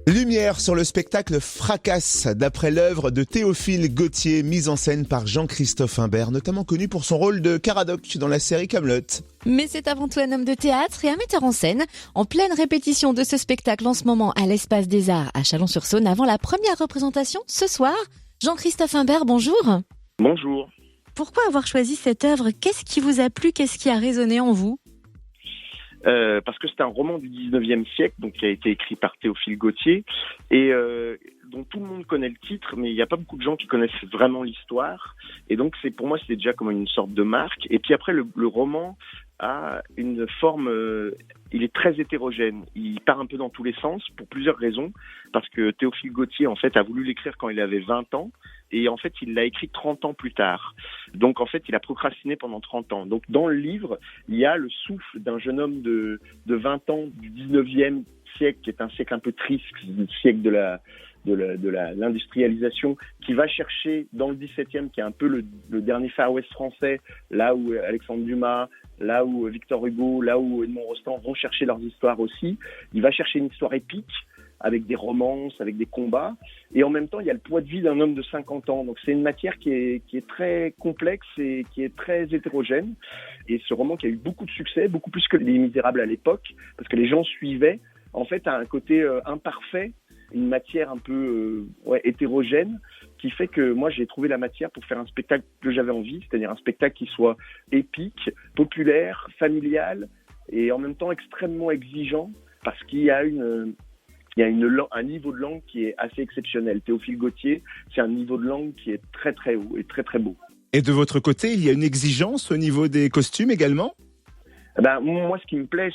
Lumière sur le spectacle Fracasse, d'après l'œuvre de Théophile Gautier, mise en scène par Jean-Christophe Imbert, notamment connu pour son rôle de Caradoc dans la série Kaamelott. Mais c'est avant tout un homme de théâtre et un metteur en scène. En pleine répétition de ce spectacle en ce moment à l'Espace des Arts à Chalon-sur-Saône, avant la première représentation ce soir. Jean-Christophe Imbert, bonjour. Bonjour. Pourquoi avoir choisi cette œuvre ? Qu'est-ce qui vous a plu ? Qu'est-ce qui a résonné en vous ? Parce que c'est un roman du 19e siècle, donc qui a été écrit par Théophile Gautier, et dont tout le monde connaît le titre, mais il n'y a pas beaucoup de gens qui connaissent vraiment l'histoire. Et donc pour moi, c'est déjà comme une sorte de marque. Et puis après, le roman a une forme, il est très hétérogène. Il part un peu dans tous les sens pour plusieurs raisons. Parce que Théophile Gautier, en fait, a voulu l'écrire quand il avait 20 ans. Et en fait, il l'a écrit 30 ans plus tard. Donc, en fait, il a procrastiné pendant 30 ans. Donc, dans le livre, il y a le souffle d'un jeune homme de 20 ans du 19e siècle, qui est un siècle un peu triste, le siècle de l'industrialisation, qui va chercher dans le 17e, qui est un peu le dernier Far West français, là où Alexandre Dumas, là où Victor Hugo, là où Edmond Rostand vont chercher leurs histoires aussi. Il va chercher une histoire épique, avec des romances, avec des combats. Et en même temps, il y a le poids de vie d'un homme de 50 ans. Donc c'est une matière qui est très complexe et qui est très hétérogène. Et ce roman qui a eu beaucoup de succès, beaucoup plus que Les Misérables à l'époque, parce que les gens suivaient, en fait, a un côté imparfait, une matière un peu hétérogène, qui fait que moi, j'ai trouvé la matière pour faire un spectacle que j'avais envie, c'est-à-dire un spectacle qui soit épique, populaire, familial, et en même temps extrêmement exigeant, parce qu'il y a un niveau de langue qui est assez exceptionnel. Théophile Gautier, c'est un niveau de langue qui est très très haut et très très beau. Et de votre côté, il y a une exigence au niveau des costumes également ? Moi, ce qui me plaît,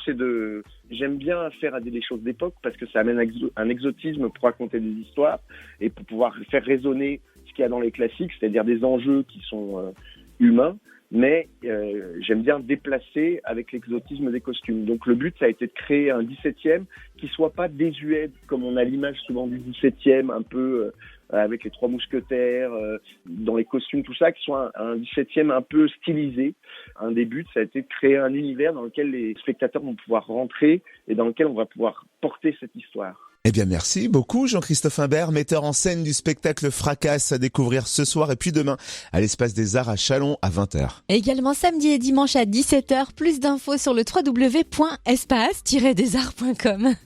j'aime bien faire des choses d'époque parce que ça amène un exotisme pour raconter des histoires et pour pouvoir faire résonner ce qu'il y a dans les classiques, c'est-à-dire des enjeux qui sont humains. Mais j'aime bien déplacer avec l'exotisme des costumes. Donc le but, ça a été de créer un 17e qui soit pas désuet, comme on a l'image souvent du 17e, un peu avec les trois mousquetaires, dans les costumes, tout ça, qui soit un 17e un peu stylisé. Un des buts, ça a été de créer un univers dans lequel les spectateurs vont pouvoir rentrer et dans lequel on va pouvoir porter cette histoire. Eh bien, merci beaucoup Jean-Christophe Imbert, metteur en scène du spectacle Fracasse à découvrir ce soir et puis demain à l'Espace des Arts à Chalon à 20h. Également samedi et dimanche à 17h. Plus d'infos sur le www.espace-desarts.com.